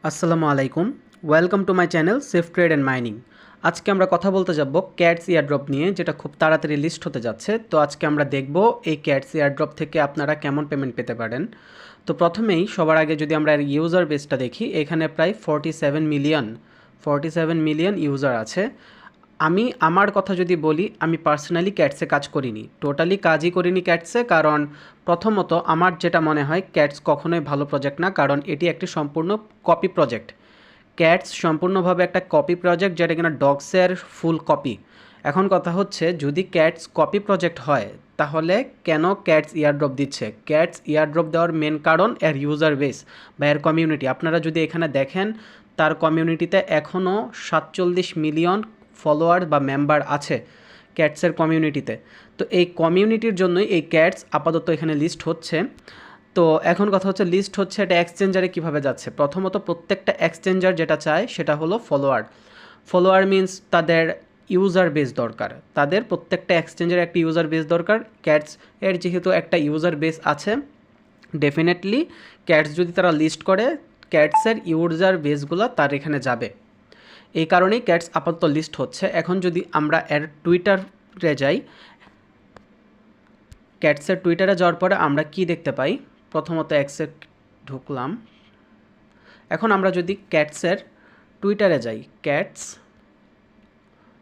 আসসালামু আলাইকুম, welcome to my channel safe trade and mining. আজকে আমরা কথা বলতে যাব ক্যাটস ইয়ারড্রপ নিয়ে, যেটা খুব তাড়াতাড়ি লিস্ট হতে যাচ্ছে। তো আজকে আমরা দেখব এই ক্যাটস ইয়ারড্রপ থেকে আপনারা কেমন পেমেন্ট পেতে পারেন। তো প্রথমেই সবার আগে যদি আমরা ইউজার বেসটা দেখি, এখানে প্রায় 47 মিলিয়ন ইউজার আছে। আমি আমার কথা যদি বলি, আমি পার্সোনালি ক্যাটসে কাজ করিনি, টোটালি কাজই করিনি ক্যাটসে। কারণ প্রথমত আমার যেটা মনে হয়, ক্যাটস কখনোই ভালো প্রজেক্ট না, কারণ এটি একটি সম্পূর্ণ কপি প্রজেক্ট। ক্যাটস সম্পূর্ণভাবে একটা কপি প্রজেক্ট, যেটা কিনা ডগসের ফুল কপি। এখন কথা হচ্ছে, যদি ক্যাটস কপি প্রজেক্ট হয়, তাহলে কেন ক্যাটস ইয়ারড্রপ দিচ্ছে? ক্যাটস ইয়ারড্রপ দেওয়ার মেন কারণ এর ইউজার বেস বা এর কমিউনিটি। আপনারা যদি এখানে দেখেন, তার কমিউনিটিতে এখনও 47 মিলিয়ন ফলোয়ার বা মেম্বার আছে ক্যাটসের কমিউনিটিতে। তো এই কমিউনিটির জন্যই এই ক্যাটস আপাতত এখানে লিস্ট হচ্ছে। তো এখন কথা হচ্ছে, লিস্ট হচ্ছে এটা এক্সচেঞ্জারে কীভাবে যাচ্ছে। প্রথমত প্রত্যেকটা এক্সচেঞ্জার যেটা চায় সেটা হলো ফলোয়ার মিন্স তাদের ইউজার বেস দরকার। তাদের প্রত্যেকটা এক্সচেঞ্জের একটা ইউজার বেস দরকার। ক্যাটস এর যেহেতু একটা ইউজার বেস আছে, ডেফিনেটলি ক্যাটস যদি তারা লিস্ট করে, ক্যাটসের ইউজার বেসগুলো তার এখানে যাবে। এই কারণেই ক্যাটস আপাতত লিস্ট হচ্ছে। এখন যদি আমরা এর টুইটারে যাই, ক্যাটসের টুইটারে যাওয়ার পরে আমরা কি দেখতে পাই? প্রথমত এক্সে ঢুকলাম। এখন আমরা যদি ক্যাটসের টুইটারে যাই, ক্যাটস,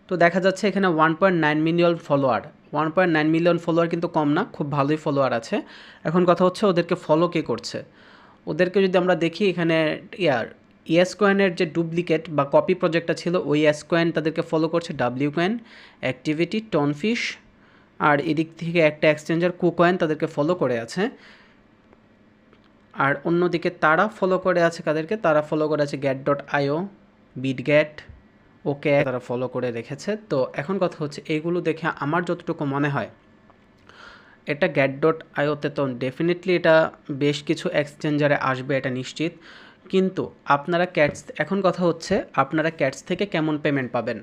তো দেখা যাচ্ছে এখানে 1.9 মিলিয়ন ফলোয়ার। 1.9 মিলিয়ন ফলোয়ার কিন্তু কম না, খুব ভালোই ফলোয়ার আছে। এখন কথা হচ্ছে, ওদেরকে ফলো কে করছে? ওদেরকে যদি আমরা দেখি, এখানে ইয়েস কয়েনের যে ডুপ্লিকেট বা কপি প্রজেক্টটা ছিল, ওই ইয়েস কয়েন তাদেরকে ফলো করছে। ডাব্লিউ কয়েন, অ্যাক্টিভিটি, টনফিশ, আর এদিক থেকে একটা এক্সচেঞ্জার কুকয়েন তাদেরকে ফলো করে আছে। আর অন্যদিকে তারা ফলো করে আছে কাদেরকে? তারা ফলো করে আছে get.io, বিটগ্যাট, ওকে, তারা ফলো করে রেখেছে। তো এখন কথা হচ্ছে, এইগুলো দেখে আমার যতটুকু মনে হয়, এটা get.ioতে তো ডেফিনেটলি এটা বেশ কিছু এক্সচেঞ্জারে আসবে, এটা নিশ্চিত। কিন্তু আপনারা ক্যাটস, এখন কথা হচ্ছে আপনারা ক্যাটস থেকে কেমন পেমেন্ট পাবেন?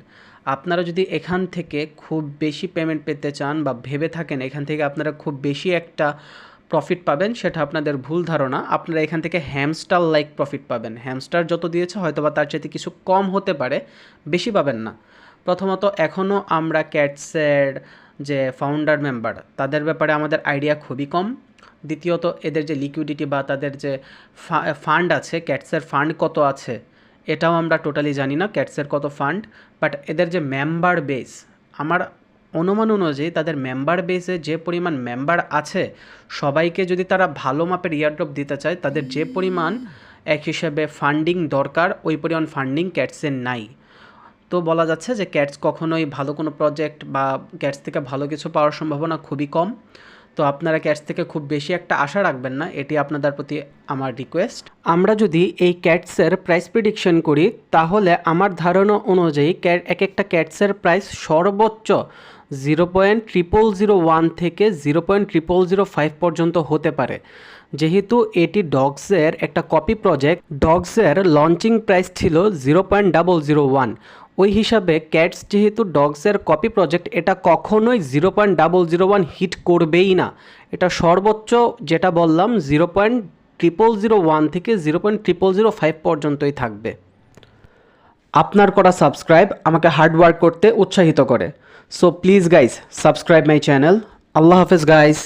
আপনারা যদি এখান থেকে খুব বেশি পেমেন্ট পেতে চান বা ভেবে থাকেন এখান থেকে আপনারা খুব বেশি একটা প্রফিট পাবেন, সেটা আপনাদের ভুল ধারণা। আপনারা এখান থেকে হ্যামস্টার লাইক প্রফিট পাবেন। হ্যামস্টার যত দিয়েছে হয়তো বা তার চাইতে কিছু কম হতে পারে, বেশি পাবেন না। প্রথমত এখনও আমরা ক্যাটসের যে ফাউন্ডার মেম্বার, তাদের ব্যাপারে আমাদের আইডিয়া খুবই কম। দ্বিতীয়ত এদের যে লিকুইডিটি বা তাদের যে ফান্ড আছে, ক্যাটসের ফান্ড কত আছে এটাও আমরা টোটালি জানি না, ক্যাটসের কত ফান্ড। বাট এদের যে মেম্বার বেস, আমার অনুমান অনুযায়ী তাদের মেম্বার বেসে যে পরিমাণ মেম্বার আছে, সবাইকে যদি তারা ভালো মাপের ইয়ারড্রপ দিতে চায়, তাদের যে পরিমাণ এক হিসেবে ফান্ডিং দরকার, ওই পরিমাণ ফান্ডিং ক্যাটসের নাই। তো বলা যাচ্ছে যে ক্যাটস কখনোই ভালো কোনো প্রজেক্ট বা ক্যাটস থেকে ভালো কিছু পাওয়ার সম্ভাবনা খুবই কম। তো আপনারা ক্যাটস থেকে খুব বেশি একটা আশা রাখবেন না, এটি আপনাদের প্রতি আমার রিকোয়েস্ট। আমরা যদি এই ক্যাটসের প্রাইস প্রেডিকশন করি, তাহলে আমার ধারণা অনুযায়ী এক একটা ক্যাটসের প্রাইস সর্বোচ্চ 0.0001 থেকে 0.0005 পর্যন্ত হতে পারে। যেহেতু এটি ডগসের একটা কপি প্রজেক্ট, ডগসের লঞ্চিং প্রাইস ছিল 0.001। ওই হিসাবে ক্যাটস যেহেতু ডগসের কপি প্রজেক্ট, এটা কখনোই 0.001 হিট করবেই না। এটা সর্বোচ্চ যেটা বললাম 0.0001 থেকে 0.0005 পর্যন্তই থাকবে। আপনার করা সাবস্ক্রাইব আমাকে হার্ডওয়ার্ক করতে উৎসাহিত করে। So please guys, subscribe my channel. আল্লাহ হাফেজ গাইস।